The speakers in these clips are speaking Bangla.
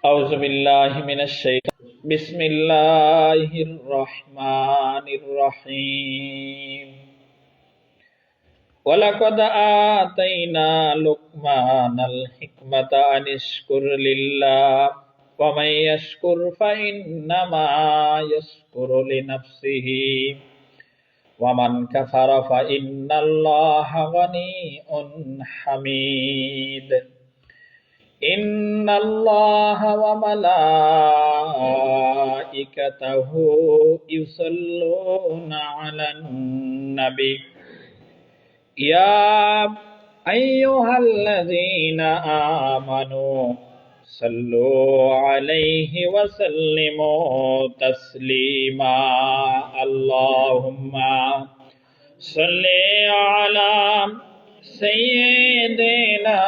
أعوذ بالله من الشيطان بسم الله الرحمن الرحيم ولقد آتينا لقمان الحكمة أن اشكر لله ومن يشكر فإنما يشكر لنفسه ومن كفر فإن الله غني حميد إن الله وملائكته يصلون على النبي يا أيها الذين آمنوا صلوا عليه وسلموا تسليما اللهم صل على سيدنا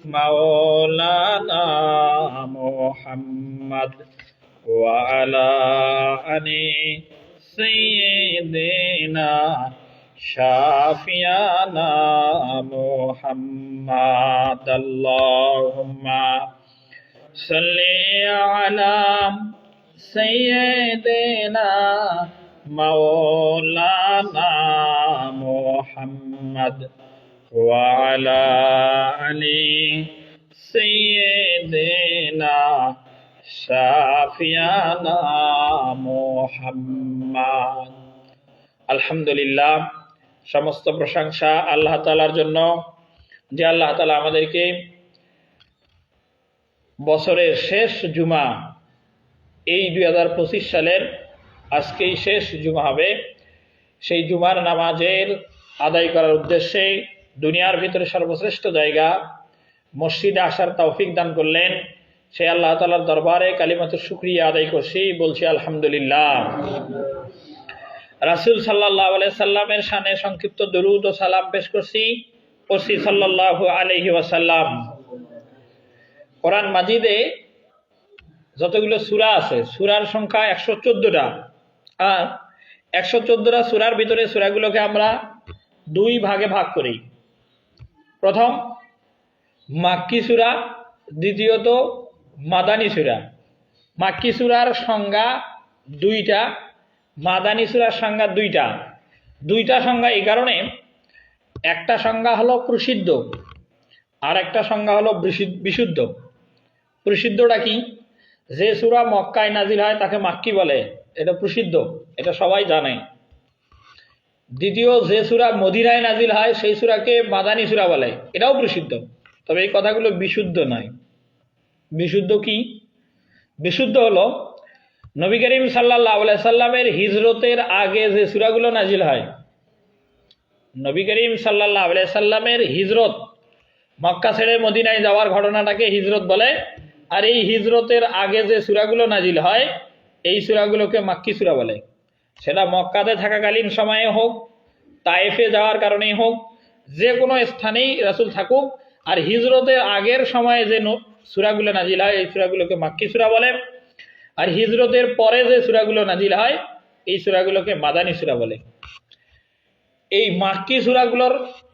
مولانا محمد وعلى آل سيدنا شافينا محمد اللهم صل على سيدنا مولانا محمد وعلى آل سيدنا شافينا محمد আলহামদুলিল্লাহ, সমস্ত প্রশংসা আল্লাহ তাআলার জন্য, যে আল্লাহ তাআলা আমাদেরকে বছরের শেষ জুমা, এই 2025 সালের আজকেই শেষ জুমা হবে, সেই জুমার নামাজের আদায় করার উদ্দেশ্যে দুনিয়ার ভিতরে সর্বশ্রেষ্ঠ জায়গা মসজিদে আসার তৌফিক দান করলেন। সেই আল্লাহ তাআলার দরবারে কালিমাতুশ শুকরিয়া আদায় করছি, বলছি আলহামদুলিল্লাহ। রাসূল সাল্লাল্লাহু আলাইহি সাল্লামের শানে সংক্ষিপ্ত দরুদ ও সালাম পেশ করছি সাল্লাল্লাহু আলাইহি ওয়াসাল্লাম। কোরআন মাজিদে যতগুলো সূরা আছে, সূরার সংখ্যা 114টা, আর 114টা সূরার ভিতরে সূরাগুলোকে আমরা দুই ভাগে ভাগ করি। প্রথম মাক্কি সূরা, দ্বিতীয়ত মাদানী সূরা। মাক্কি সূরার সংজ্ঞা দুইটা, মাদানী সূরার সংজ্ঞা দুইটা। দুইটা সংজ্ঞা এই কারণে, একটা সংজ্ঞা হলো প্রসিদ্ধ আর একটা সংজ্ঞা হলো বিশুদ্ধ। প্রসিদ্ধটা কি? যে সূরা মক্কায় নাজিল হয় তাকে মাক্কি বলে, এটা প্রসিদ্ধ, এটা সবাই জানে। দ্বিতীয়, যে সূরা মদিনায় নাজিল হয় সেই সূরাকে মাদানী সূরা বলে, এটাও প্রসিদ্ধ। তবে এই কথাগুলো বিশুদ্ধ নয়। বিশুদ্ধ কি? বিশুদ্ধ হলো নবী করিম সাল্লাল্লাহু আলাইহি সাল্লামের হিজরতের আগে যে সূরাগুলো নাজিল হয়। নবী করিম সাল্লাল্লাহু আলাইহি সাল্লামের হিজরত, মক্কা ছেড়ে মদিনায় যাওয়ার ঘটনাটাকে হিজরত বলে। আর এই হিজরতের আগে যে সূরাগুলো নাজিল হয় এই সূরাগুলোকে মাক্কি সূরা বলে। সেটা মক্কাতে থাকাকালীন সময়ে হোক, তায়েফে যাওয়ার কারণেই হোক, যে কোনো স্থানেই রাসূল থাকুক, আর হিজরতের আগের সময়ে যে সূরাগুলো নাজিল হয় এই সূরাগুলোকে মাক্কি সূরা বলে। আর হিজরতের পরে যে সূরাগুলো নাজিল হয় এই সূরাগুলোকে মাদানী সূরা বলে। এই মাক্কি সূরাগুলোর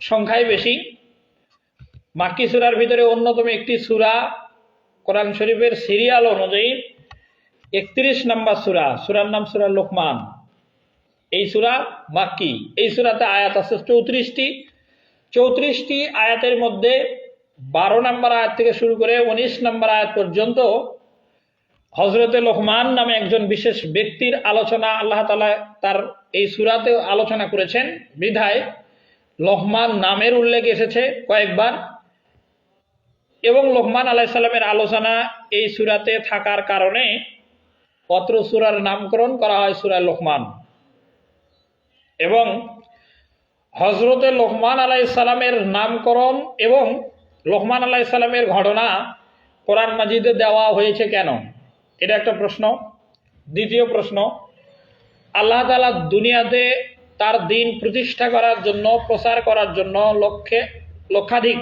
সংখ্যাই বেশি। মাক্কি সূরার ভিতরে অন্যতম একটি সূরা, কোরআন শরীফের সিরিয়াল অনুযায়ী 31 নম্বর সূরা, সূরার নাম সূরা লোকমান। এই সূরা মাক্কি। এই সূরাতে আয়াত আছে 34টি। 34টি আয়াতের মধ্যে 12 নম্বর আয়াত থেকে শুরু করে 19 নম্বর আয়াত পর্যন্ত হযরতে লোকমান নামে একজন বিশেষ ব্যক্তির আলোচনা আল্লাহ তাআলা তার এই সূরাতে আলোচনা করেছেন। বিধায় লোকমান নামের উল্লেখ এসেছে কয়েকবার, এবং লোকমান আলাইহিস সালামের আলোচনা এই সূরাতে থাকার কারণে অত্র সূরার নামকরণ করা হয় সূরা লোকমান। এবং হযরতে লোকমান আলাইহিস সালামের নামকরণ এবং লোকমান আলাইহিস সালামের ঘটনা কোরআন মাজিদে দেওয়া হয়েছে কেন, এটা একটা প্রশ্ন। দ্বিতীয় প্রশ্ন, আল্লাহ তাআলা দুনিয়াতে তার দ্বীন প্রতিষ্ঠা করার জন্য, প্রচার করার জন্য লক্ষাধিক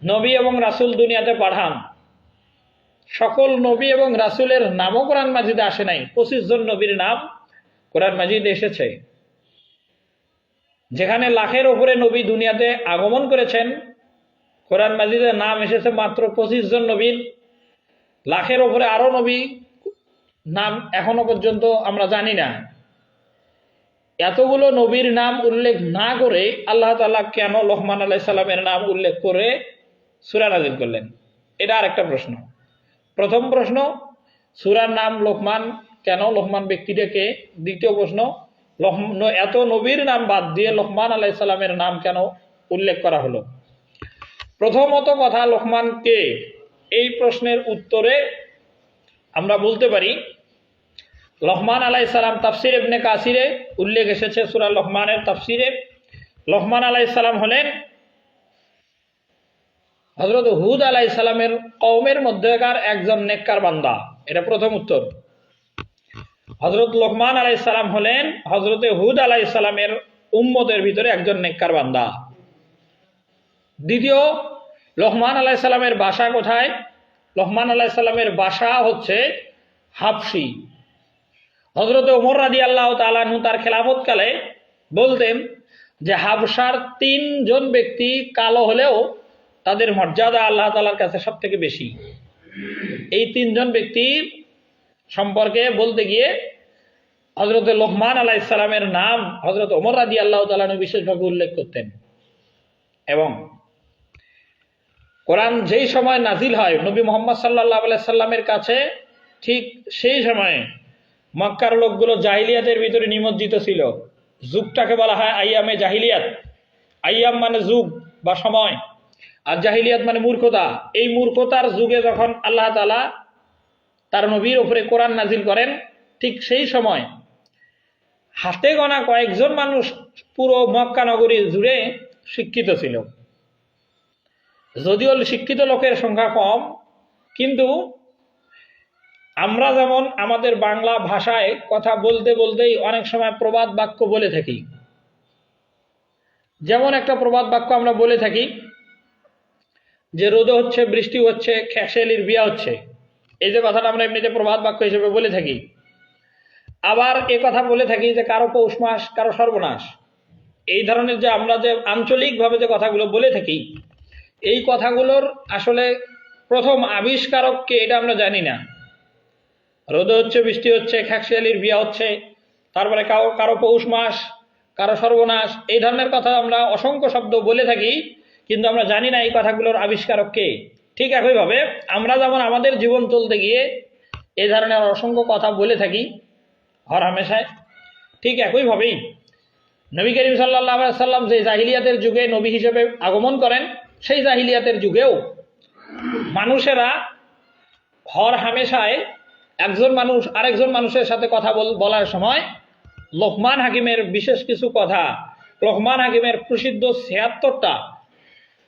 নবী এবং রাসূল দুনিয়াতে পাঠান। সকল নবী এবং রাসূলের নামও কোরআন মাজিদে আসে নাই। 25 জন নবীর নাম কোরআন মাজিদে এসেছে। যেখানে লাখের উপরে নবী দুনিয়াতে আগমন করেছেন, কোরআন মাজিদে নাম এসেছে মাত্র 25 জন নবীর। লাখের ওপরে আরো নবী নাম এখনো পর্যন্ত আমরা জানি না। এতগুলো নবীর নাম উল্লেখ না করে আল্লাহ তাআলা কেন লোকমান আলাইহিস সালামের নাম উল্লেখ করে সূরা নাযিল করলেন? এটা আরেকটা প্রশ্ন। প্রথম প্রশ্ন, সূরার নাম লোকমান কেন, লোকমান ব্যক্তিটাকে? দ্বিতীয় প্রশ্ন, এত নবীর নাম বাদ দিয়ে লোকমান আলাইহিস সালামের নাম কেন উল্লেখ করা হলো? প্রথমত কথা, লোকমান কে? এই প্রশ্নের উত্তরে আমরা বলতে পারি, লোকমান আলাইহিস সালাম তাফসির ইবনে কাসিরে উল্লেখ এসেছে সূরা লোকমানের তাফসিরে। লোকমান আলাইহিস সালাম হলেন হযরত হুদ আলাইহিস সালামের কওমের মধ্যেকার একজন নেককার বান্দা। এটা প্রথম উত্তর। হযরত লোকমান আলাইহিস সালাম হলেন হযরত হুদ আলাইহিস সালামের উম্মতের ভিতরে একজন নেককার বান্দা। দ্বিতীয়, লোকমান আলাইহিস সালামের বাসা কোথায়? লোকমান আলাইহিস সালামের বাসা হচ্ছে হাবশী। হযরত ওমর রাদিয়াল্লাহু তাআলা আনহু তার খেলাফতকালে বলতেন যে হাবশার 3 জন ব্যক্তি কালো হলেও তাদের মর্যাদা আল্লাহ তাআলার কাছে সবথেকে বেশি। এই 3 জন ব্যক্তির সম্পর্কে বলতে গিয়ে হযরত লোকমান আলাইহিস সালামের নাম হযরত ওমর রাদিয়াল্লাহু তাআলা আনহু বিশেষভাবে উল্লেখ করতেন। এবং কোরআন যেই সময় নাজিল হয় নবী মুহাম্মদ সাল্লাল্লাহু আলাইহি সাল্লামের কাছে, ঠিক সেই সময়ে মক্কার লোকগুলো জাহিলিয়াতের ভিতরে নিমজ্জিত ছিল। যুগটাকে বলা হয় আইয়ামে জাহিলিয়াত। আইয়াম মানে যুগ বা সময়, আর জাহিলিয়াত মানে মূর্খতা। এই মূর্খতার যুগে যখন আল্লাহ তাআলা তার নবীর উপরে কোরআন নাজিল করেন, ঠিক সেই সময় হাতে গোনা কয়েকজন মানুষ পুরো মক্কা নগরী জুড়ে শিক্ষিত ছিল। যদিও শিক্ষিত লোকের সংখ্যা কম, কিন্তু আমরা যেমন আমাদের বাংলা ভাষায় কথা বলতে বলতেই অনেক সময় প্রবাদ বাক্য বলে থাকি। যেমন একটা প্রবাদ বাক্য আমরা বলে থাকি যে রোদ হচ্ছে, বৃষ্টি হচ্ছে, খেসালির বিয়া হচ্ছে। এই যে কথাটা আমরা এমনিতে প্রবাদ বাক্য হিসেবে বলে থাকি। আবার এ কথা বলে থাকি যে কারো পৌষ মাস, কারো সর্বনাশ। এই ধরনের যে আমরা যে আঞ্চলিকভাবে যে কথাগুলো বলে থাকি, এই কথাগুলোর আসলে প্রথম আবিষ্কারক কে এটা আমরা জানি না। রোদ হচ্ছে, বৃষ্টি হচ্ছে, খেসালির বিয়া হচ্ছে, তারপরে কারো পৌষ মাস, কারো সর্বনাশ, এই ধরনের কথা আমরা অসংখ্য শব্দ বলে থাকি, কিন্তু আমরা জানি না এই কথাগুলোর আবিষ্কারক কে। ঠিক একইভাবে আমরা যেমন আমাদের জীবন চলতে গিয়ে এই ধরনের অসংখ্য কথা বলে থাকি হর হামেশায়, ঠিক একইভাবেই নবী করিম সাল্লাল্লাহু আলাইহি সাল্লাম যে জাহিলিয়াতের যুগে নবী হিসেবে আগমন করেন, সেই জাহিলিয়াতের যুগেও মানুষেরা হর হামেশায় একজন মানুষ আরেকজন মানুষের সাথে কথা বলার সময় লোকমান হাকিমের বিশেষ কিছু কথা, লোকমান হাকিমের প্রসিদ্ধ ৭৬টা,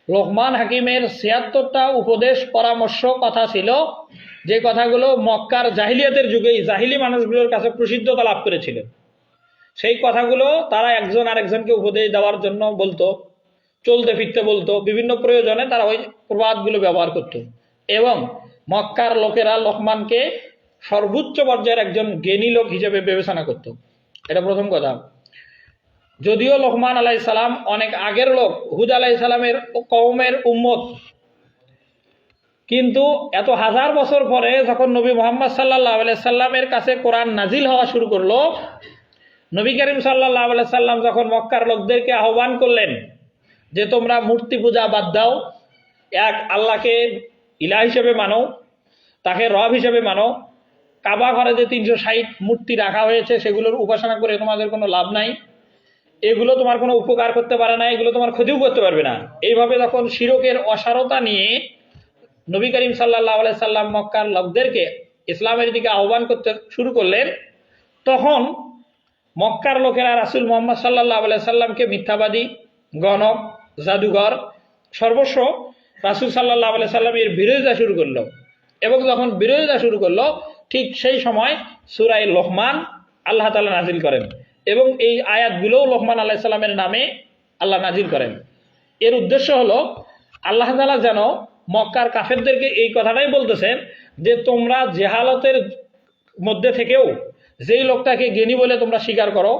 লোকমান হাকিমের ৭৬টা উপদেশ পরামর্শ কথা ছিল, যে কথাগুলো মক্কার জাহিলিয়াতের যুগেই জাহিলি মানুষগুলোর কাছে প্রসিদ্ধতা লাভ করেছিল। সেই কথাগুলো তারা একজন আরেকজনকে উপদেশ দেওয়ার জন্য বলতো, চলতে ফিরতে বলতো, বিভিন্ন প্রয়োজনে তারা ওই প্রবাদগুলো ব্যবহার করত। এবং মক্কার লোকেরা লোকমানকে সর্বোচ্চ পর্যায়ের একজন জ্ঞানী লোক হিসেবে বিবেচনা করত। এটা প্রথম কথা। যদিও লোকমান আলাইহিস সালাম অনেক আগের লোক, হুদ আলাইহিস সালামের কওমের উম্মত, কিন্তু এত হাজার বছর পরে যখন নবী মুহাম্মদ সাল্লাল্লাহু আলাইহি সাল্লামের কাছে কোরআন নাজিল হওয়া শুরু করলো, নবী করিম সাল্লাল্লাহু আলাইহি সাল্লাম যখন মক্কার লোকদেরকে আহ্বান করলেন যে তোমরা মূর্তি পূজা বাদ দাও, এক আল্লাহকে ইলাহ হিসেবে মানো, তাকে রব হিসেবে মানো, কাবা ঘরে যে ৩৬০ মূর্তি রাখা হয়েছে সেগুলোর উপাসনা করে তোমাদের কোনো লাভ নাই, এগুলো তোমার কোনো উপকার করতে পারে না, এগুলো তোমার ক্ষতিও করতে পারবে না। এইভাবে যখন শিরকের অসারতা নিয়ে নবী করিম সাল্লাল্লাহু আলাইহি সাল্লাম মক্কার লোকদেরকে ইসলামের দিকে আহ্বান করতে শুরু করলেন, তখন মক্কার লোকেরা রাসূল মুহাম্মদ সাল্লাল্লাহু আলাইহি সাল্লামকে মিথ্যাবাদী, গণক, জাদুঘর, সর্বস্ব রাসূল সাল্লাল্লাহু আলাইহি সাল্লামের বিরোধিতা শুরু করলো। এবং যখন বিরোধিতা শুরু করলো, ঠিক সেই সময় সূরা লোকমান আল্লাহ তাআলা নাজিল করেন, এবং এই আয়াতগুলোও লোকমান আলাইহিস সালামের নামে আল্লাহ নাজিল করেন। এর উদ্দেশ্য হলো আল্লাহ তাআলা যেন মক্কার কাফেরদেরকে এই কথাটাই বলতেছেন যে তোমরা জেহালতের মধ্যে থেকেও যেই লোকটাকে জ্ঞানী বলে তোমরা স্বীকার করো,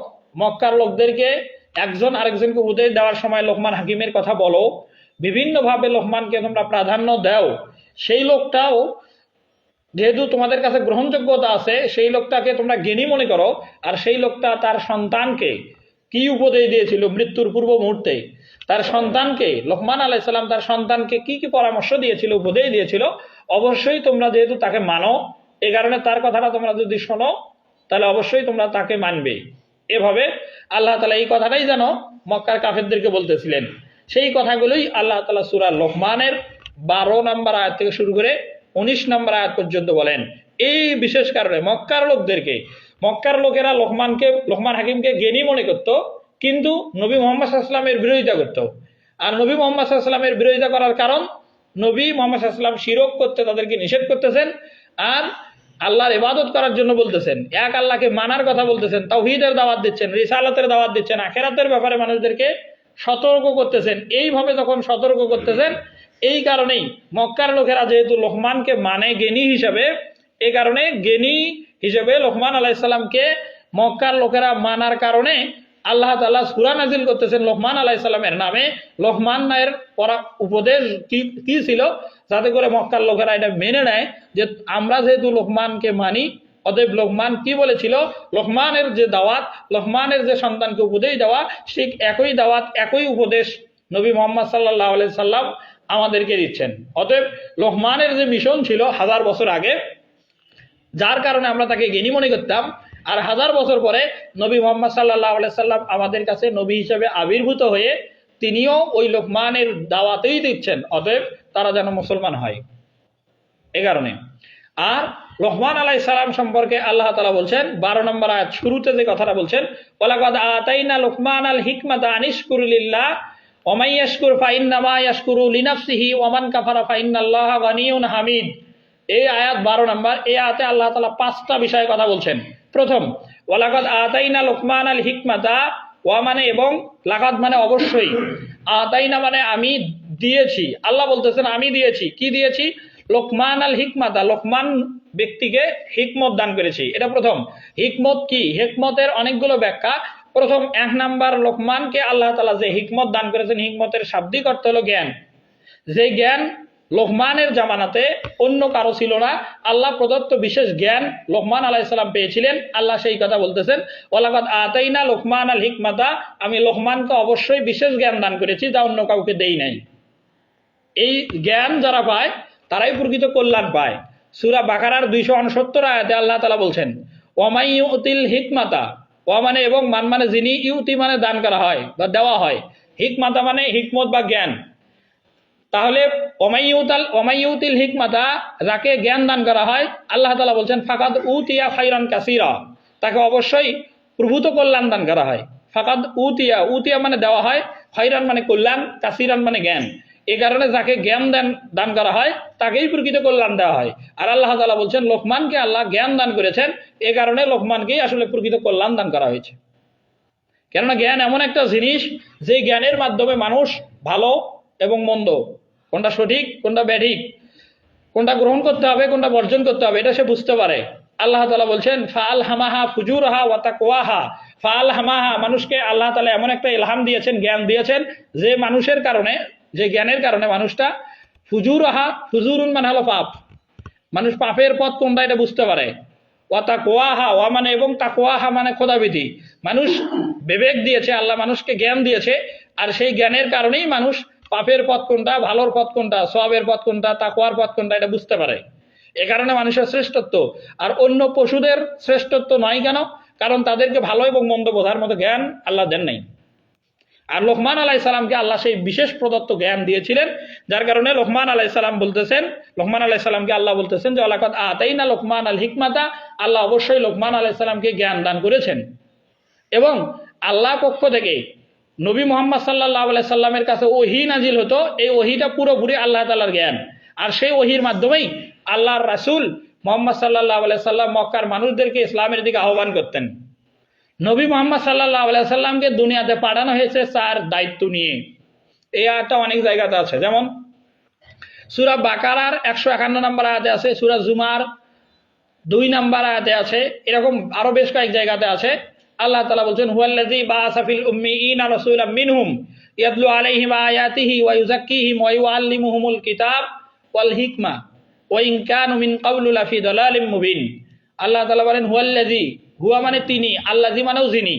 মক্কার লোকদেরকে একজন আরেকজনকে উপদেশ দেওয়ার সময় লোকমান হাকিমের কথা বলো, বিভিন্নভাবে লোকমানকে তোমরা প্রাধান্য দাও, সেই লোকটাও যেহেতু তোমাদের কাছে গ্রহণযোগ্যতা আছে, সেই লোকটাকে তোমরা জ্ঞানী মনে করো, আর সেই লোকটা তার সন্তানকে কি উপদেশ দিয়েছিল মৃত্যুর পূর্ব মুহূর্তে, তার সন্তানকে লোকমান আলাইহিস সালাম তার সন্তানকে কি কি পরামর্শ দিয়েছিল, উপদেশ দিয়েছিল, অবশ্যই তোমরা যেহেতু তাকে মানো, এই কারণে তার কথাটা তোমরা যদি শোনো তাহলে অবশ্যই তোমরা তাকে মানবে। এভাবে আল্লাহ তাআলা এই কথাটাই যেন মক্কার কাফেরদেরকে বলতেছিলেন। সেই কথাগুলোই আল্লাহ তাআলা সূরা লোকমানের 12 নম্বর আয়াত থেকে শুরু করে 19 নম্বর আয়াত পর্যন্ত বলেন। এই বিশেষ কারণে মক্কার লোকেরা লোকমান হাকিমকে জ্ঞানী মনে করত, কিন্তু নবী মুহাম্মদ সাল্লাল্লাহু আলাইহি ওয়াসাল্লামের বিরোধিতা করত। আর নবী মুহাম্মদ সাল্লাল্লাহু আলাইহি ওয়াসাল্লামের বিরোধিতা করার কারণ, নবী মুহাম্মদ সাল্লাল্লাহু আলাইহি ওয়াসাল্লাম শিরক করতে তাদেরকে নিষেধ করতেছেন, আর আল্লাহর ইবাদত করার জন্য বলতেছেন, এক আল্লাহকে মানার কথা বলতেছেন, তাওহীদের দাওয়াত দিচ্ছেন, রিসালাতের দাওয়াত দিচ্ছেন, আখিরাতের ব্যাপারে মানুষদেরকে সতর্ক করতেছেন। এইভাবে যখন সতর্ক করতেছেন, এই কারণেই মক্কার লোকেরা যেহেতু লোকমানকে মানে জ্ঞানী হিসাবে, এই কারণে জ্ঞানী হিসেবে লোকমান আলাইহিস সালামকে মক্কার লোকেরা মানার কারণে আল্লাহ তাআলা সূরা নাজিল করতেছেন লোকমান আলাইহিস সালামের নামে। লোকমানের উপদেশ কি ছিল, যাতে করে মক্কার লোকেরা এটা মেনে নেয় যে আমরা যেহেতু লোকমানকে মানি, অতএব লোকমান কি বলেছিল, লোকমানের যে দাওয়াত, লোকমানের যে সন্তানকে উপদেশ দেওয়া, ঠিক একই দাওয়াত একই উপদেশ নবী মুহাম্মদ সাল্লাল্লাহু আলাইহি সাল্লাম আমাদেরকে দিচ্ছেন। অতএব লোকমানের যে মিশন ছিল 1000 বছর আগে, যার কারণে আমরা তাকে জ্ঞানী মনে করতাম, আর 1000 বছর পরে নবী মুহাম্মদ সাল্লাল্লাহু আলাইহি সাল্লাম আমাদের কাছে নবী হিসেবে আবির্ভূত হয়ে তিনিও ওই লোকমানের দাওয়াতেই দিচ্ছেন। অতএব তারা যেন মুসলমান হয়, এ কারণে। আর লোকমান আলাইহিস সালাম সম্পর্কে আল্লাহ তাআলা বলছেন 12 নম্বর আয়াত শুরুতে যে কথাটা বলছেন, ওয়ালাকাদ আতাইনা লুকমানাল হিকমাতা আনিশকুর লিল্লাহ ওয়া মান ইয়াশকুর ফাইন্নামা ইয়াশকুরু লিনাফসিহি ওয়া মান কাফারা ফাইন্নাল্লাহা গানিয়ুন হামিদ। এই আয়াত 12 নম্বর। এই আয়াতে আল্লাহ তাআলা 5টা বিষয়ে কথা বলছেন। প্রথম, ওয়ালাকাদ আতাইনা লুকমানাল হিকমাতা, ওয়া মানে এবং, লাকাদ মানে অবশ্যই, আতাইনা মানে আমি দিয়েছি। আল্লাহ বলতেছেন আমি দিয়েছি। কি দিয়েছি? লোকমান আল হিকমাতা, লোকমান ব্যক্তিকে হিকমত দান করেছি। এটা প্রথম। হিকমত কি? হিকমতের অনেকগুলো ব্যাখ্যা। প্রথম 1 নাম্বার, লোকমানকে আল্লাহ তাআলা যে হিকমত দান করেছেন, হিকমতের শাব্দিক অর্থ হলো জ্ঞান। যে জ্ঞান লোকমানের জামানাতে অন্য কারো ছিল না, আল্লাহ প্রদত্ত বিশেষ জ্ঞান লোকমান আলাইহিস সালাম পেয়েছিলেন। আল্লাহ সেই কথা বলতেছেন, ওয়ালাকাদ আতাইনা লোকমান আল হিকমাতা, আমি লোকমানকে অবশ্যই বিশেষ জ্ঞান দান করেছি, যা অন্য কাউকে দেই নাই। এই জ্ঞান যারা পায় তারাই প্রকৃত কল্যাণ পায়। সূরা বাকারার 269 আয়াতে আল্লাহ তাআলা বলছেন, ওয়ামাই ইউতিল হিকমাতা, ওয়া মানে এবং, মান মানে যিনি, ইউতি মানে দান করা হয় বা দেওয়া হয়, হিকমাতা মানে হিকমত বা জ্ঞান। তাহলে ওয়ামাই ইউতিল হিকমাতা, যাকে জ্ঞান দান করা হয়, আল্লাহ তাআলা বলছেন ফাকাদ উতিয়া খাইরান কাসীরা, তাকে অবশ্যই প্রভূত কল্যাণ দান করা হয়। ফাকাদ উতিয়া মানে দেওয়া হয়, খাইরান মানে কল্যাণ, কাসীরান মানে জ্ঞান। এই কারণে যাকে জ্ঞান দান করা হয় তাকেই প্রকৃত কল্যাণ দেওয়া হয়। আর আল্লাহ তাআলা বলছেন লোকমানকে আল্লাহ জ্ঞান দান করেছেন, এ কারণে লোকমানকেই আসলে প্রকৃত কল্যাণ দান করা হয়েছে। কেননা জ্ঞান এমন একটা জিনিস, যে জ্ঞানের মাধ্যমে মানুষ ভালো এবং মন্দ, কোনটা সঠিক কোনটা ব্যাঠিক, কোনটা গ্রহণ করতে হবে কোনটা বর্জন করতে হবে, এটা সে বুঝতে পারে। আল্লাহ তাআলা বলছেন ফাআলহামাহা ফুজুরহা ওয়া তাকওয়াহা। ফাআলহামাহা, মানুষকে আল্লাহ তাআলা এমন একটা ইলহাম দিয়েছেন, জ্ঞান দিয়েছেন, যে মানুষের কারণে, যে জ্ঞানের কারণে মানুষটা ফুজুরুন মানে হলো পাপ, মানুষ পাপের পথ কোনটা এটা বুঝতে পারে। ওয়া তাকওয়াহা, ওয়া মানে এবং, তাকওয়াহা মানে খোদাভীতি। মানুষ বিবেক দিয়েছে, আল্লাহ মানুষকে জ্ঞান দিয়েছে, আর সেই জ্ঞানের কারণেই মানুষ পাপের পথ কোনটা, ভালোর পথ কোনটা, সওয়াবের পথ কোনটা, তাকওয়ার পথ কোনটা এটা বুঝতে পারে। এ কারণে মানুষের শ্রেষ্ঠত্ব। আর অন্য পশুদের শ্রেষ্ঠত্ব নয় কেন? কারণ তাদেরকে ভালো এবং মন্দ বোঝার মতো জ্ঞান আল্লাহ দেন নাই। আর লোকমান আলাইহিস সালামকে আল্লাহ সেই বিশেষ প্রদত্ত জ্ঞান দিয়েছিলেন, যার কারণে লোকমান আলাইহিস সালামকে আল্লাহ বলতেছেন যে ওয়ালাকাদ আতাইনা লোকমান আল হিকমাতা, আল্লাহ অবশ্যই লোকমান আলাইহিস সালামকে জ্ঞান দান করেছেন। এবং আল্লাহ পক্ষ থেকে নবী মুহাম্মদ সাল্লাল্লাহু আলাইহি সাল্লামের কাছে ওহী নাজিল হতো, এই ওহীটা পুরোপুরি আল্লাহ তাআলার জ্ঞান। আর সেই ওহীর মাধ্যমেই আল্লাহর রাসূল মুহাম্মদ সাল্লাল্লাহু আলাইহি সাল্লাম মক্কার মানুষদেরকে ইসলামের দিকে আহ্বান করতেন। নবী মুহাম্মদ সাল্লাল্লাহু আলাইহি সাল্লামকে দুনিয়াতে পাঠানো হয়েছে 4 দায়িত্ব নিয়ে। এই আয়াতটা অনেক জায়গাতে আছে, যেমন সূরা বাকারার 151 নম্বর আয়াতে আছে, সূরা জুমার 2 নম্বর আয়াতে আছে, এরকম আরো বেশ কয়েক জায়গাতে আছে। আল্লাহ তাআলা বলছেন হুয়াল্লাযী বাআসা ফিল উম্মিয়িনা রাসূলাম মিনহুম ইয়াতলু আলাইহিম আয়াতিহি ওয়া ইউযাক্কিহিম ওয়া ইউআল্লিমুহুমুল কিতাব ওয়াল হিকমা। ওয়া ইন কানু মিন ক্বাবলু লাফি দালালিম মুবিন। আল্লাহ তাআলা বলেন হুয়াল্লাযী, হুয়া মানে তিনি, আল্লাযী মানেও যিনি।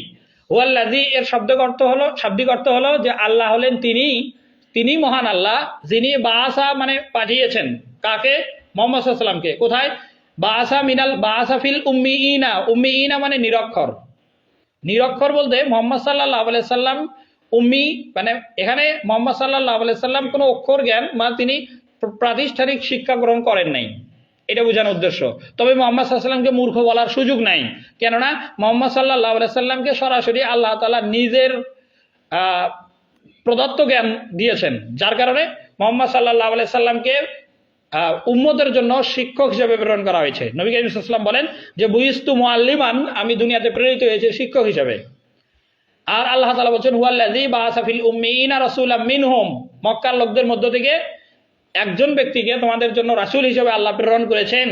হুয়াল্লাযী এর শাব্দিক অর্থ হলো যে আল্লাহ হলেন তিনি মহান আল্লাহ, যিনি বাআসা মানে পাঠিয়েছেন কাকে? মুহাম্মদ সাল্লাল্লাহু আলাইহি ওয়াসাল্লামকে। কোথায়? বাআসা ফিল উম্মিয়িনা মানে নিরক্ষর বলতে মুহাম্মদ সাল্লাল্লাহু আলাইহি সাল্লাম উম্মি, মানে এখানে মুহাম্মদ সাল্লাল্লাহু আলাইহি সাল্লাম কোনো অক্ষর জ্ঞান মানে তিনি প্রাতিষ্ঠানিক শিক্ষা গ্রহণ করেন নাই, এটা বোঝানোর উদ্দেশ্য। তবে মুহাম্মদ সাল্লাল্লাহু আলাইহি সাল্লামকে মূর্খ বলার সুযোগ নাই, কেননা মুহাম্মদ সাল্লাল্লাহু আলাইহি সাল্লামকে সরাসরি আল্লাহ তাআলা নিজের প্রদত্ত জ্ঞান দিয়েছেন, যার কারণে মুহাম্মদ সাল্লাল্লাহু আলাইহি সাল্লামকে উম্মতের জন্য শিক্ষক হিসেবে প্রেরণ করা হয়েছে। নবী করিম সাল্লাল্লাহু আলাইহি ওয়াসাল্লাম বলেন যে বুইস্তু মুআল্লিমান, আমি দুনিয়াতে প্রেরিত হয়েছি শিক্ষক হিসেবে। আর আল্লাহ তাআলা বলেন হুয়াল্লাযী বাআসা ফিল উম্মিয়িনা রাসূলাম মিনহুম, মক্কার লোকদের মধ্য থেকে একজন ব্যক্তিকে তোমাদের জন্য রাসূল হিসেবে আল্লাহ প্রেরণ করেছেন।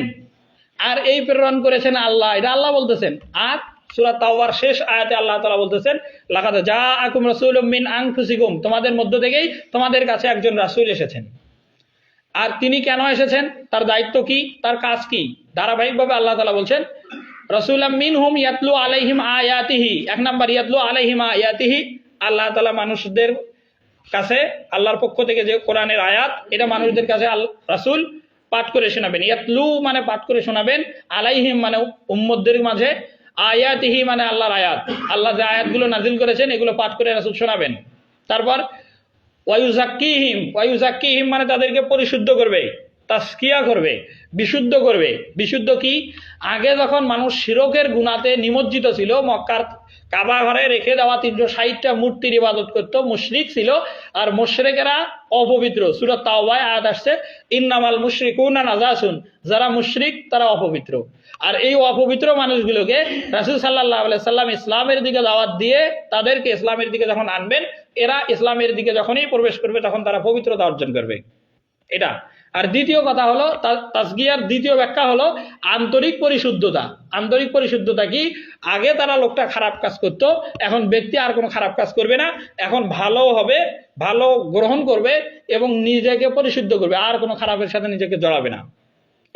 আর এই প্রেরণ করেছেন আল্লাহ, এটা আল্লাহ বলতেছেন। আর সূরা তাওবার শেষ আয়াতে আল্লাহ তাআলা বলতেছেন লাকাদ জাআকুম রাসূলুম মিন আনফুসিকুম, তোমাদের মধ্য থেকেই তোমাদের কাছে একজন রাসূল এসেছেন। আর তিনি কেন এসেছেন, তার দায়িত্ব কি, তার কাজ কি, ধারাবাহিকভাবে আল্লাহ তাআলা বলছেন রাসূলাম মিনহুম ইয়াতলু আলাইহিম আয়াতিহি। এক নাম্বার ইয়াতলু আলাইহিম আয়াতিহি, আল্লাহ তাআলা মানুষদের কাছে আল্লাহর পক্ষ থেকে যে কোরআনের আয়াত, এটা মানুষদের কাছে রাসূল পাঠ করে শোনাবেন। ইয়াতলু মানে পাঠ করে শোনাবেন, আলাইহিম মানে উম্মতদের মাঝে, আয়াতিহি মানে আল্লাহর আয়াত, আল্লাহ যে আয়াতগুলো নাজিল করেছেন এগুলো পাঠ করে রাসূল শোনাবেন। তারপর ওয়ায়ুজাক্কিহিম মানে তাদেরকে পরিশুদ্ধ করবে, তাসকিয়া করবে, বিশুদ্ধ করবে। বিশুদ্ধ কি? আগে যখন মানুষ শিরকের গুনাতে নিমজ্জিত ছিল, মক্কার কাবা ঘরে রেখে দেওয়া 360টা মূর্তির ইবাদত করত, মুশরিক ছিল। আর মুশরিকেরা অপবিত্র। সূরা তাওবায় আয়াত আসছে ইন্নামাল মুশরিকুনা নাজাসুন, যারা মুশরিক তারা অপবিত্র। আর এই অপবিত্র মানুষগুলোকে রাসূল সাল্লাল্লাহু আলাইহি সাল্লাম ইসলামের দিকে দাওয়াত দিয়ে তাদেরকে ইসলামের দিকে যখন আনবেন, এরা ইসলামের দিকে যখনই প্রবেশ করবে তখন তারা পবিত্রতা অর্জন করবে, এটা। আর দ্বিতীয় কথা হলো তাসগিয়ার দ্বিতীয় ব্যাখ্যা হলো আন্তরিক পরিশুদ্ধতা। আন্তরিক পরিশুদ্ধতা কি? আগে তারা লোকটা খারাপ কাজ করত, এখন ব্যক্তি আর কোনো খারাপ কাজ করবে না, এখন ভালো হবে, ভালো গ্রহণ করবে এবং নিজেকে পরিশুদ্ধ করবে, আর কোনো খারাপের সাথে নিজেকে জড়াবে না,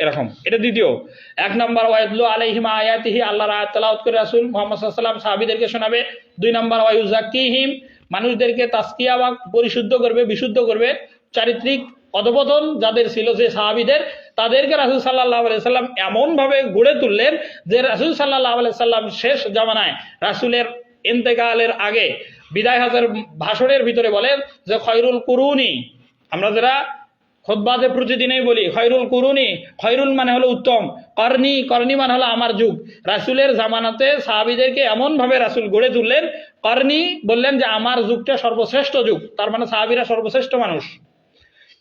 এরকম। এটা দ্বিতীয়। এক নম্বর ওয়াইদলু আলাইহিম আয়াতিহি, আল্লাহর আয়াত তেলাওয়াত করে রাসূল মুহাম্মদ সাল্লাল্লাহু আলাইহি ওয়াসাল্লাম সাহাবীদেরকে শোনাবে। দুই নম্বর ওয়ায়ুজাক্কিহিম, মানুষদেরকে তাসকিয়া বা পরিশুদ্ধ করবে, বিশুদ্ধ করবে। চারিত্রিক অধপতন যাদের ছিল, যে সাহাবীদের, তাদেরকে রাসূল সাল্লাল্লাহু আলাইহি ওয়াসাল্লাম এমনভাবে গড়ে তুললেন যে রাসূল সাল্লাল্লাহু আলাইহি ওয়াসাল্লাম শেষ জামানায় রাসূলের ইন্তেকালের আগে বিদায় হজের ভাষণের ভিতরে বলেন যে খয়রুল কুরুনি, আমরা যারা খুতবাতে প্রতিদিনই বলি খয়রুল কুরুনি, খয়রুল মানে হলো উত্তম, করনি মানে হলো আমার যুগ। রাসূলের জামানাতে সাহাবীদেরকে এমনভাবে রাসূল গড়ে তুললেন, করনি বললেন যে আমার যুগটা সর্বশ্রেষ্ঠ যুগ, তার মানে সাহাবীরা সর্বশ্রেষ্ঠ মানুষ।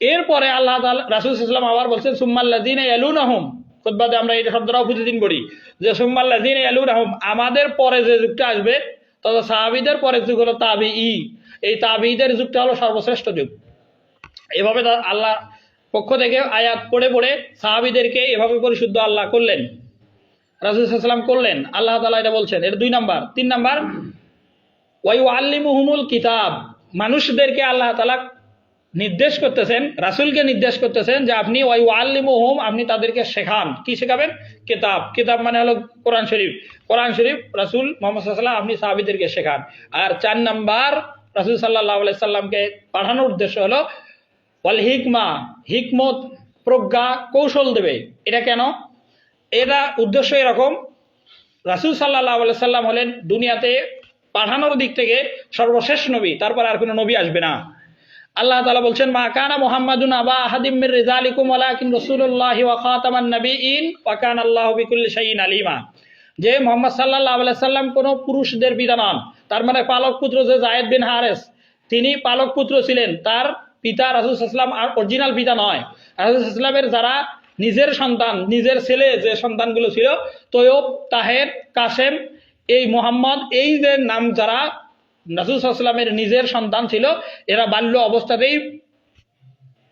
এরপরে আল্লাহ তাআলা রাসূল সাল্লাল্লাহু আলাইহি ওয়াসাল্লাম আবার বলছেন সুম্মাল্লাযীনা ইয়ালুনাহুম, খুতবাতে আমরা এই শব্দটাও প্রতিদিন পড়ি যে সুম্মাল্লাযীনা ইয়ালুনাহুম, আমাদের পরে যে যুগটা আসবে, তবে সাহাবীদের পরের যুগ হলো তাবিঈ, এই তাবিঈদের যুগটা হলো সর্বশ্রেষ্ঠ যুগ। এভাবে আল্লাহ পক্ষ থেকে আয়াত পড়ে পড়ে সাহাবীদেরকে এভাবে পরিশুদ্ধ আল্লাহ করলেন, রাসূল সাল্লাল্লাহু আলাইহি ওয়াসাল্লাম করলেন, আল্লাহ তাআলা এটা বলছেন। এটা দুই নাম্বার। তিন নাম্বার ওয়ায়ুআল্লিমুহুমুল কিতাব, মানুষদেরকে আল্লাহ তাআলা নির্দেশ করতেছেন, রাসূলকে নির্দেশ করতেছেন যে আপনি ওয়ায়ুআল্লিমুহুম, আপনি তাদেরকে শেখান। কি শেখাবেন? কিতাব। কিতাব মানে হলো কোরআন শরীফ। কোরআন শরীফ রাসূল মুহাম্মদ সাল্লাল্লাহু আলাইহি ওয়াসাল্লাম আপনি সাহাবীদেরকে শেখান। আর চার নাম্বার রাসূল সাল্লাল্লাহু আলাইহি সাল্লামকে পাঠানোর উদ্দেশ্য হলো ওয়াল হিকমা, হিকমত, প্রজ্ঞা, কৌশল দেবে। এটা কেন? এটা উদ্দেশ্য এরকম, রাসূল সাল্লাল্লাহু আলাইহি সাল্লাম হলেন দুনিয়াতে পাঠানোর দিক থেকে সর্বশেষ নবী, তারপর আর কোনো নবী আসবে না। আল্লাহ তাআলা বলছেন মা কানা মুহাম্মাদুন আবা আহাদিম মির রিজালিকুম ওয়ালাকিন রাসূলুল্লাহি ওয়া খাতামান নাবিয়িন ওয়া কানা আল্লাহু বিকুল্লি শাইইন আলিমা, যে মুহাম্মদ সাল্লাল্লাহু আলাইহি সাল্লাম কোনো পুরুষদের পিতা নন। তার মানে পালক পুত্র যে যায়েদ বিন হারেস, তিনি পালক পুত্র ছিলেন, তার পিতা রাসূল সাল্লাল্লাহু আলাইহি ওয়াসাল্লাম আর অরিজিনাল পিতা নয়। রাসূল সাল্লাল্লাহু আলাইহি ওয়াসাল্লামের যারা নিজের সন্তান, নিজের ছেলে যে সন্তানগুলো ছিল, তৈয়ব, তাহের, কাসেম, এই মুহাম্মদ, এই যে নাম যারা রাসূল সাল্লাল্লাহু আলাইহি ওয়াসাল্লামের নিজের সন্তান ছিল, এরা বাল্য অবস্থাতেই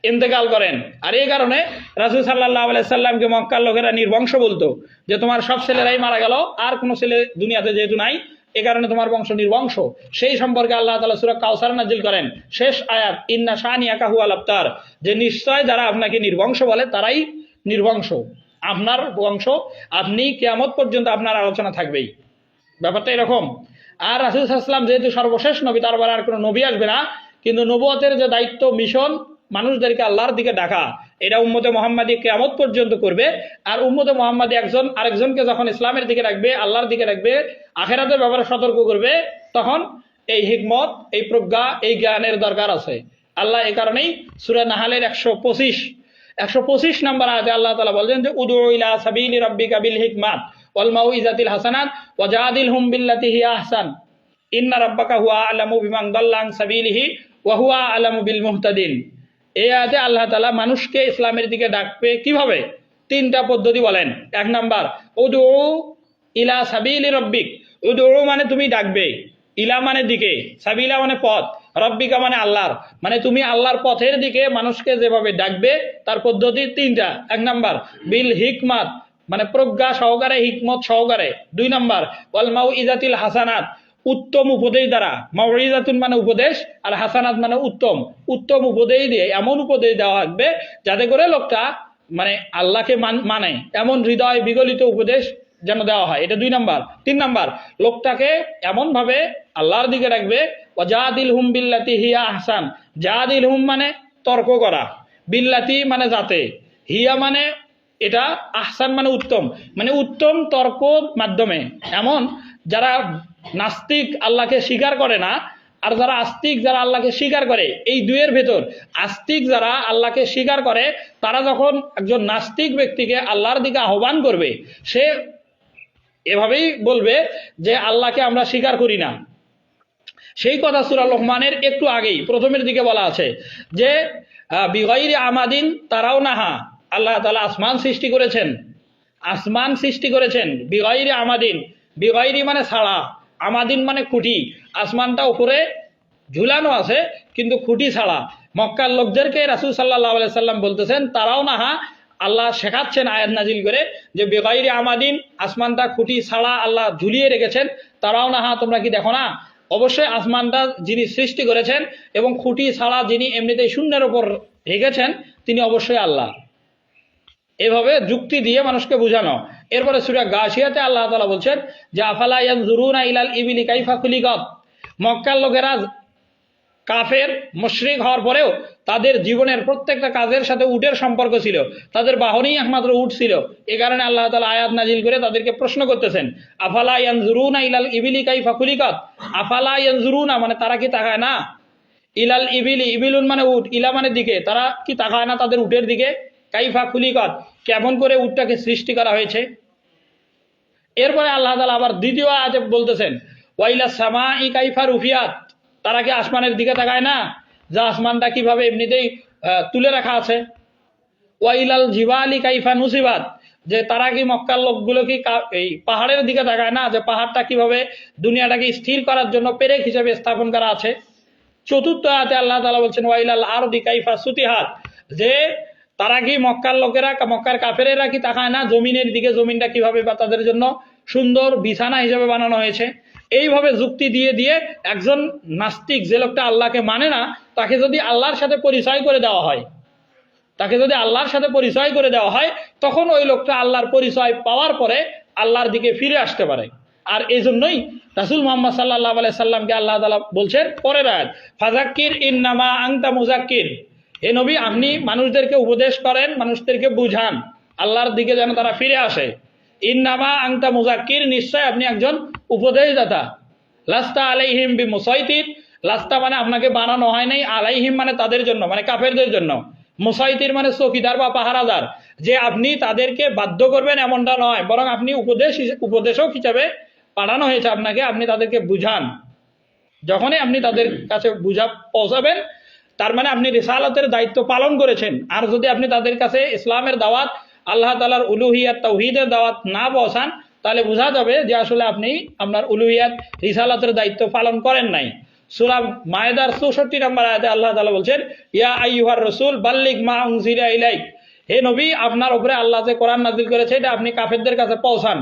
ইন্তেকাল করেন। আর এই কারণে রাসূল সাল্লাল্লাহু আলাইহি সাল্লামকে মক্কার লোকেরা নির্বংশ বলতো, যে তোমার সব ছেলেরাই মারা গেল, আর কোনো ছেলে দুনিয়াতে যেহেতু নাই, এ কারণে তোমার বংশ নির্বংশ। সেই সম্পর্কে আল্লাহ তাআলা সূরা কাউসার নাজিল করেন, শেষ আয়াত ইন্না শানিয়াকা হুয়াল আবতার, যে নিশ্চয় যারা আপনাকে নির্বংশ বলে তারাই নির্বংশ, আপনার বংশ, আপনি কিয়ামত পর্যন্ত আপনার আলোচনা থাকবেই। ব্যাপারটা এরকম। আর রাসূল সাল্লাল্লাহু আলাইহি ওয়াসাল্লাম যেহেতু সর্বশেষ নবী, তারপরে আর কোনো নবী আসবে না, কিন্তু নবুয়তের যে দায়িত্ব, মিশন, মানুষদেরকে আল্লাহর দিকে ডাকা, এটা উম্মতে মুহাম্মাদি কিয়ামত পর্যন্ত করবে। আর উম্মতে মুহাম্মাদি একজন আরেকজনকে যখন ইসলামের দিকে রাখবে, আল্লাহর দিকে রাখবে, আখিরাতের ব্যাপারে সতর্ক করবে, তখন এই হিকমত, এই প্রজ্ঞা, এই জ্ঞানের দরকার আছে। আল্লাহ এই কারণেই সূরা নাহালের 125 নম্বর আয়াতে আল্লাহ তাআলা বলেন যে উদউ ইলা সাবিলি রাব্বিকা বিল হিকমাত ওয়াল মাউইজাতিল হাসানাত ওয়াজাদিলহুম বিল্লাতি হিয়া আহসান ইন্না রাব্বাকা হুয়া আ'লামু বিমান দাল্লা আন সাবিলিহি ওয়া হুয়া আ'লামু বিল মুহতাদিন। এই আয়াতে আল্লাহ তাআলা মানুষকে ইসলামের দিকে ডাকবে কিভাবে, 3টা পদ্ধতি বলেন। 1 নাম্বার, উদউ ইলা সাবিলি রাব্বিক। উদউ মানে তুমি ডাকবে, ইলা মানে দিকে, সাবিলা মানে পথ, রব্বিকা মানে আল্লাহর, মানে তুমি আল্লাহর পথের দিকে মানুষকে যেভাবে ডাকবে তার পদ্ধতি 3টা। 1 নাম্বার বিল হিকমাত, মানে প্রজ্ঞা সহকারে, হিকমত সহকারে। 2 নাম্বার ওয়াল মাউইজাতিল হাসানাত, উত্তম উপদেশ দ্বারা। মাউইজাতুন মানে উপদেশ, আর হাসানাত মানে উত্তম। উত্তম উপদেশ দিয়ে, এমন উপদেশ দেওয়া লাগবে যাতে করে লোকটা মানে আল্লাহকে মানে, এমন হৃদয় বিগলিত উপদেশ যেন দেওয়া হয়, এটা 2 নাম্বার। 3 নাম্বার, লোকটাকে এমন ভাবে আল্লাহর দিকে রাখবে, ওয়াজাদিলহুম বিল্লাতি হিয়া আহসান। জাদিলহুম মানে তর্ক করা, বিল্লাতি মানে যাতে, হিয়া মানে এটা, আহসান মানে উত্তম, মানে উত্তম তর্ক মাধ্যমে। এমন যারা নাস্তিক, আল্লাহকে স্বীকার করে না, আর যারা আস্তিক, যারা আল্লাহকে স্বীকার করে, এই দুয়ের ভেতর আস্তিক যারা আল্লাহকে স্বীকার করে, তারা যখন একজন নাস্তিক ব্যক্তিকে আল্লাহর দিকে আহ্বান করবে, সে এভাবেই বলবে যে আল্লাহকে আমরা স্বীকার করি না। সেই কথা সূরা লোকমানের একটু আগেই প্রথমের দিকে বলা আছে যে বিগাইরি আমাদিন তারাও নাহা, আল্লাহ তাআলা আসমান সৃষ্টি করেছেন, আসমান সৃষ্টি করেছেন বিগাইরি আমাদিন। বিগাইরি মানে ছাড়া, আমাদিন মানে খুঁটি। আসমানটা উপরে ঝুলানো আছে কিন্তু খুঁটি ছাড়া। মক্কার লোকদেরকে রাসূল সাল্লাল্লাহু আলাইহি সাল্লাম বলতেছেন তারাও নাহা, আল্লাহ শেখাচ্ছেন আয়াত নাজিল করে যে বেগাইরি আমাদিন, আসমানটা খুঁটি ছাড়া আল্লাহ ঝুলিয়ে রেখেছেন। তারাও নাহা, তোমরা কি দেখো না? অবশ্যই আসমানটা যিনি সৃষ্টি করেছেন এবং খুঁটি ছাড়া যিনি এমনিতেই শূন্যের উপর রেখেছেন, তিনি অবশ্যই আল্লাহ। এভাবে যুক্তি দিয়ে মানুষকে বোঝানো। এরপরে সূরা গাশিয়াতে আল্লাহ তাআলা বলছেন যে আফালা ইয়ানজুরুনা ইলাল ইবিলি কাইফা খুলিকাত। মক্কার লোকেরা কাফের মুশরিক হওয়ার পরেও তাদের জীবনের প্রত্যেকটা কাজের সাথে উটের সম্পর্ক ছিল, তাদের বাহনই একমাত্র উট ছিল। এ কারণে আল্লাহ তাআলা আয়াত নাজিল করে তাদেরকে প্রশ্ন করতেছেন, আফালা ইয়ানজুরুনা ইলাল ইবিলি কাইফা খুলিকাত। আফালা ইয়ানজুরুনা মানে তারা কি তাকায় না, ইলাল ইবিলি, ইবিলুন মানে উট, ইলা মানে দিকে, তারা কি তাকায় না তাদের উটের দিকে, কাইফা খুলিকাত কেমন করে উটটাকে সৃষ্টি করা হয়েছে। এরপরে আল্লাহ তাআলা আবার দ্বিতীয় আয়াতে বলতেছেন ওয়াইলা সামাই কাইফা রুফিয়াত, তারা কি আসমানের দিকে তাকায় না, যা আসমানটা কিভাবে এমনিতেই তুলে রাখা আছে। ওয়াইলাল জিবালি কাইফা নুসিবাত, যে তারা কি মক্কার লোকগুলো কি এই পাহাড়ের দিকে তাকায় না, যে পাহাড়টা কিভাবে দুনিয়াটাকে স্থির করার জন্য পেরেক হিসেবে স্থাপন করা আছে। চতুর্থ আয়াতে আল্লাহ তাআলা বলছেন ওয়াইলাল আরদি কাইফা সুতিহাত, যে তারা কি মক্কার লোকেরা, মক্কার কাফেরেরা কি তাকায় না জমিনের দিকে, জমিনটা কিভাবে বা তাদের জন্য সুন্দর বিছানা হিসেবে বানানো হয়েছে। এইভাবে যুক্তি দিয়ে দিয়ে একজন নাস্তিক, যে লোকটা আল্লাহকে মানে না, তাকে যদি আল্লাহর সাথে পরিচয় করে দেওয়া হয়, তাকে যদি আল্লাহর সাথে পরিচয় করে দেওয়া হয়, তখন ওই লোকটা আল্লাহর পরিচয় পাওয়ার পরে আল্লাহর দিকে ফিরে আসতে পারে। আর এই জন্যই রাসূল মুহাম্মদ সাল্লাল্লাহু আলাইহি সাল্লামকে আল্লাহ তাআলা বলছেন পরের আয়াত, ফাযাক্কির ইন্নামা আনতা মুযাক্কির, হে নবী আপনি মানুষদেরকে উপদেশ করেন, মানুষদেরকে বুঝান আল্লাহর দিকে যেন তারা ফিরে আসে। ইন্নামা আনতা মুযাক্কির, নিশ্চয় আপনি একজন উপদেশদাতা। লাস্তা আলাইহিম বিমুসাইতির, লাস্তা মানে আপনাকে বানানো হয় নাই, আলাইহিম মানে তাদের জন্য, মানে কাফেরদের জন্য। মুসাইতির মানে চৌকিদার বা পাহারাদার, যে আপনি তাদেরকে বাধ্য করবেন এমনটা নয়, বরং আপনি উপদেশক হিসাবে পাঠানো হয়েছে আপনাকে, আপনি তাদেরকে বুঝান। যখনই আপনি তাদের কাছে বুঝা পৌঁছাবেন, তার মানে আপনি রিসালাতের দায়িত্ব পালন করেছেন। আর যদি আপনি তাদের কাছে ইসলামের দাওয়াত, আল্লাহ তাআলার উলুহিয়াত তাওহীদের দাওয়াত না পৌঁছান, তাহলে বোঝা যাবে যে আসলে আপনি আপনার উলুহিয়াত রিসালাতের দায়িত্ব পালন করেন নাই। সূরা মায়েদার 64 নম্বর আয়াতে আল্লাহ তাআলা বলছেন ইয়া আইয়ুহার রাসূল বাল্লিগ মা উনজিলা ইলাইক, হে নবী আপনার উপরে আল্লাহ যে কোরআন নাযিল করেছে এটা আপনি কাফেরদের কাছে পৌঁছান।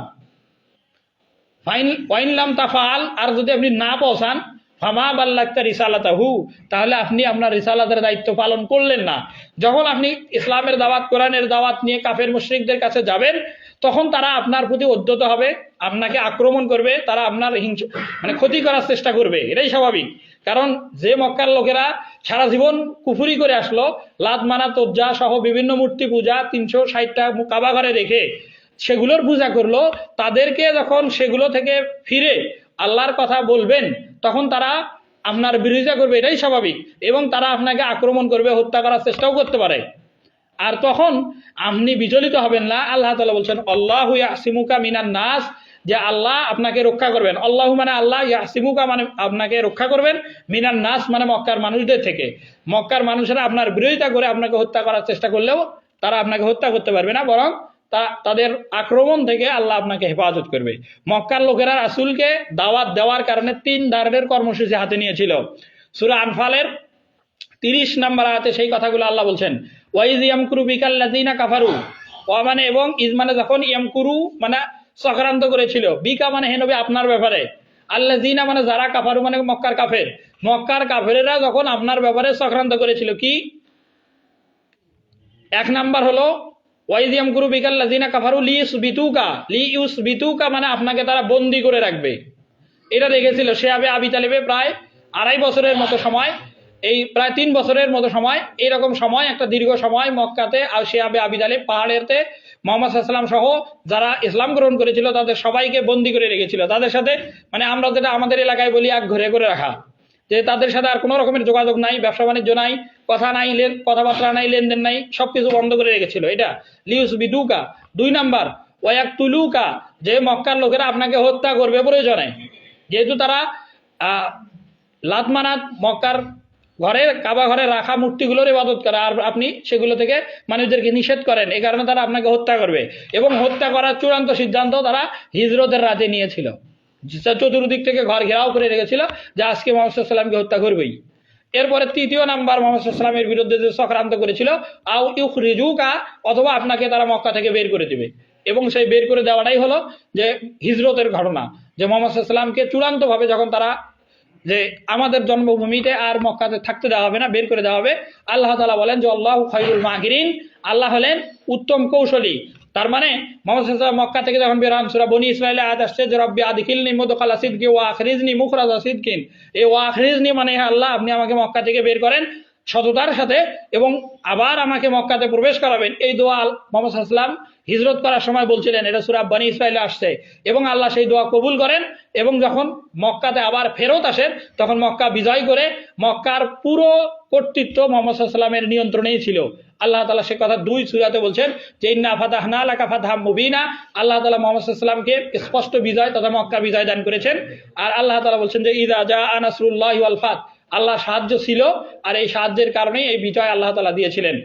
ওয়াইন লাম তাফআল, আর যদি আপনি না পৌঁছান, ফামা বাল্লাগতা রিসালাতাহু, তাহলে আপনি আপনার রিসালাতের দায়িত্ব পালন করলেন না। যখন আপনি ইসলামের দাওয়াত, কোরআনের দাওয়াত নিয়ে কাফের মুশরিকদের কাছে যাবেন, তখন তারা আপনার প্রতি উদ্ধত হবে, আপনাকে আক্রমণ করবে, তারা আপনার মানে ক্ষতি করার চেষ্টা করবে। এটাই স্বাভাবিক। কারণ যে মক্কার লোকেরা সারা জীবন কুফুরি করে আসলো, লাত মানা তোজ্জা সহ বিভিন্ন মূর্তি পূজা 360টা কাবা ঘরে রেখে সেগুলোর পূজা করলো, তাদেরকে যখন সেগুলো থেকে ফিরে আল্লাহর কথা বলবেন, তখন তারা আপনার বিরোধিতা করবে, এটাই স্বাভাবিক। এবং তারা আপনাকে আক্রমণ করবে, হত্যা করার চেষ্টাও করতে পারে। আর তখন আপনি বিচলিত হবেন না। আল্লাহ তাআলা বলছেন আল্লাহু ইয়াসিমুকা মিনান নাস, যে আল্লাহ আপনাকে রক্ষা করবেন। আল্লাহু মানে আল্লাহ, ইয়াসিমুকা মানে আপনাকে রক্ষা করবেন, মিনান নাস মানে মক্কার মানুষদের থেকে। মক্কার মানুষেরা আপনার বিরোধিতা করে আপনাকে হত্যা করার চেষ্টা করলেও তারা আপনাকে হত্যা করতে পারবে না, বরং তাদের আক্রমণ থেকে আল্লাহ আপনাকে হেফাজত করবে। মক্কার লোকেরা রাসূলকে দাওয়াত দেওয়ার কারণে 3 ধরনের কর্মসূচি হাতে নিয়েছিল। সূরা আনফালের 30 নম্বর আয়াতে সেই কথাগুলো আল্লাহ বলছেন, ওয়াইজ ইয়ামকুরু বিকাল্লাযিনা কাফারু, ওয়া মানে এবং ইজ মানে যখন, ইয়ামকুরু মানে চক্রান্ত করেছিল, বিকা মানে হে নবী আপনার ব্যাপারে, আল্লাযিনা মানে যারা, কাফারু মানে মক্কার কাফের। মক্কার কাফেরেরা যখন আপনার ব্যাপারে চক্রান্ত করেছিল, কি 1 নাম্বার হলো ওয়াইজ ইয়ামকুরু বিকাল্লাযিনা কাফারু লিইউসবিতুকা মানে আপনাকে তারা বন্দী করে রাখবে। এটা দেখেছিল শেয়াবে আবি তালেবে প্রায় 2.5 বছরের মতো সময়, এই প্রায় 3 বছরের মতো সময়, এইরকম সময় একটা দীর্ঘ সময় মক্কাতে আর শেয়াবে আবি তালেব পাহাড়েতে মুহাম্মদ সাল্লাল্লাহু আলাইহি ওয়াসাল্লাম সহ যারা ইসলাম গ্রহণ করেছিল তাদের সবাইকে বন্দী করে রেখেছিল। তাদের সাথে মানে আমরা যেটা আমাদের এলাকায় বলি এক ঘরে করে রাখা, যে তাদের সাথে আর কোনো রকমের যোগাযোগ নাই, ব্যবসা বাণিজ্য নাই, কথা নাই, কথাবার্তা নাই, লেনদেন নাই, সবকিছু বন্ধ করে রেখেছিল। এটা লিউসবিদুকা। 2 নাম্বার ওয়ায়াকতুলুকা, যে মক্কার লোকেরা আপনাকে হত্যা করবে প্রয়োজনে, যেহেতু তারা লাত মানাত মক্কার ঘরে কাবা ঘরে রাখা মূর্তিগুলোর ইবাদত করে, আর আপনি সেগুলো থেকে মানুষদেরকে নিষেধ করেন, এই কারণে তারা আপনাকে হত্যা করবে। এবং হত্যা করার চূড়ান্ত সিদ্ধান্ত তারা হিজরতের রাতে নিয়েছিল, চতুর্দিক থেকে ঘর ঘেরাও করে রেখেছিল যে আজকে মুহাম্মদ সাল্লাল্লাহু আলাইহি ওয়াসাল্লামকে হত্যা করবেই। এরপরে 3য় নাম্বার মুহাম্মদ সাল্লাল্লাহু আলাইহি ওয়াসাল্লামের বিরুদ্ধে যে চক্রান্ত করেছিল, আও ইউখরিজুকা, অথবা আপনাকে তারা মক্কা থেকে বের করে দিবে। এবং সেই বের করে দেওয়াটাই হলো যে হিজরতের ঘটনা, যে মুহাম্মদ সাল্লাল্লাহু আলাইহি ওয়াসাল্লামকে চূড়ান্তভাবে যখন তারা যে আমাদের জন্মভূমিতে আর মক্কাতে থাকতে দেওয়া হবে না, বের করে দেওয়া হবে। আল্লাহ তাআলা বলেন যে আল্লাহু খায়রুল মাকিরিন, আল্লাহ হলেন উত্তম কৌশলী। তার মানে মুহাম্মদ সাল্লাল্লাহু আলাইহি ওয়াসাল্লাম মক্কা থেকে যখন বের হন, সূরা বনী ইসরাঈলে আয়াত আসছে যে রব্বি আদখিলনি মুদখালা সিদকি ওয়া আখরিজনি মুখরাজা সিদকিন। এই ওয়া আখরিজনি মানে আল্লাহ আপনি আমাকে মক্কা থেকে বের করেন সততার সাথে, এবং আবার আমাকে মক্কাতে প্রবেশ করাবেন। এই দোয়া মুহাম্মদ সাল্লাল্লাহু আলাইহি ওয়াসাল্লাম হিজরত করার সময় বলছিলেন, এটা সূরা বনী ইসরাঈলে আসছে, এবং আল্লাহ সেই দোয়া কবুল করেন। এবং যখন মক্কাতে আবার ফেরত আসেন, তখন মক্কা বিজয় করে মক্কার পুরো কর্তৃত্ব মুহাম্মদ সাল্লাল্লাহু আলাইহি ওয়াসাল্লামের নিয়ন্ত্রণেই ছিল। আল্লাহ তাআলা সে কথা 2 সূরাতে বলছেন যে ইন্না ফাতাহনা লাকা ফাতহাম মুবিনা। আল্লাহ তাআলা মুহাম্মদ সাল্লাল্লাহু আলাইহি ওয়াসাল্লামকে স্পষ্ট বিজয় তথা মক্কা বিজয় দান করেছেন। আর আল্লাহ তাআলা বলছেন যে ইযা জাআ নাসরুল্লাহি ওয়াল ফাত, আল্লাহ সাহায্য ছিল, আর এই সাহায্যের কারণেই এই বিজয় আল্লাহ তাআলা দিয়েছিলেন।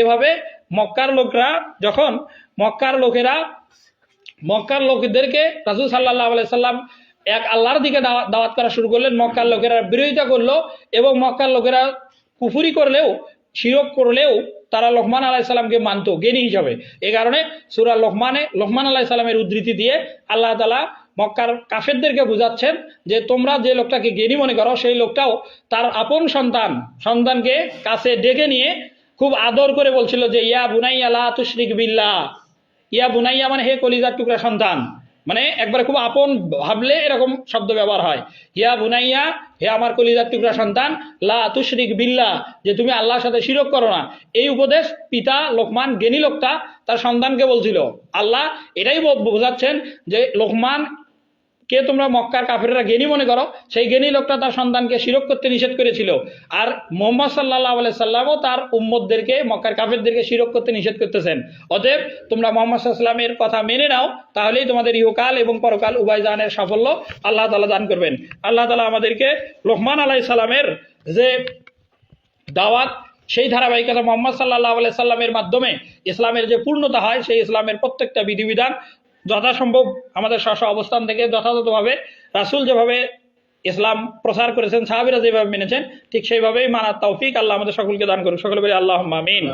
এভাবে মক্কার লোকেরা যখন মক্কার লোকেদেরকে রাসূল সাল্লাল্লাহু আলাইহি সাল্লাম এক আল্লাহর দিকে দাওয়াত করা শুরু করলেন, মক্কার লোকেরা বিরোধিতা করলো, এবং মক্কার লোকেরা কুফরি করলেও, শিরক করলেও তারা লোকমান আলাইহিস সালামকে মানত জ্ঞানী হিসাবে। এই কারণে সূরা লোকমান আলাইহিস সালামের উদ্ধৃতি দিয়ে আল্লাহ তাআলা মক্কার কাফেরদেরকে বুঝাচ্ছেন যে তোমরা যে লোকটাকে জ্ঞানী মনে করো, সেই লোকটাও তার আপন সন্তানকে কাছে ডেকে নিয়ে খুব আদর করে বলছিল যে ইয়া বুনাইয়া লা তুশরিক বিল্লাহ। ইয়া বুনাইয়া মানে হে কলিজার টুকরা সন্তান, মানে একবার খুব আপন ভাবলে এরকম শব্দ ব্যবহার হয়। ইয়া বুনাইয়া, হে আমার কলিজার টুকরা সন্তান, লা তুশরিক বিল্লাহ, যে তুমি আল্লাহর সাথে শিরক করো না। এই উপদেশ পিতা লোকমান, জ্ঞানী লোকটা, তার সন্তানকে বলছিল। আল্লাহ এটাই বোঝাচ্ছেন যে লোকমান কে তোমরা মক্কার কাফেররা জ্ঞানী মনে করো, সেই জ্ঞানী লোকটা তার সন্তানকে শিরক করতে নিষেধ করেছিল। আর মুহাম্মদ সাল্লাল্লাহু আলাইহি সাল্লামও তার উম্মতদেরকে, মক্কার কাফেরদেরকে শিরক করতে নিষেধ করতেছেন। অতএব তোমরা মুহাম্মদ সাল্লাল্লাহু আলাইহি সাল্লামের কথা মেনে নাও, তাহলেই তোমাদের ইহকাল এবং পরকাল উভয় জাহানের সাফল্য আল্লাহ তাআলা দান করবেন। আল্লাহ তাআলা আমাদেরকে লোকমান আলাইহিস সালামের যে দাওয়াত, সেই ধারাবাহিকতা মুহাম্মদ সাল্লাল্লাহু আলাইহি সাল্লামের মাধ্যমে ইসলামের যে পূর্ণতা হয়, সেই ইসলামের প্রত্যেকটা বিধিবিধান যথাসম্ভব আমাদের স্ব অবস্থান থেকে যথাযথভাবে রাসূল যেভাবে ইসলাম প্রচার করেছেন, সাহাবীরা যেভাবে মেনেছেন, ঠিক সেইভাবেই মানার তৌফিক আল্লাহ আমাদের সকলকে দান করুন। সকলে বলি আল্লাহুম্মা আমিন।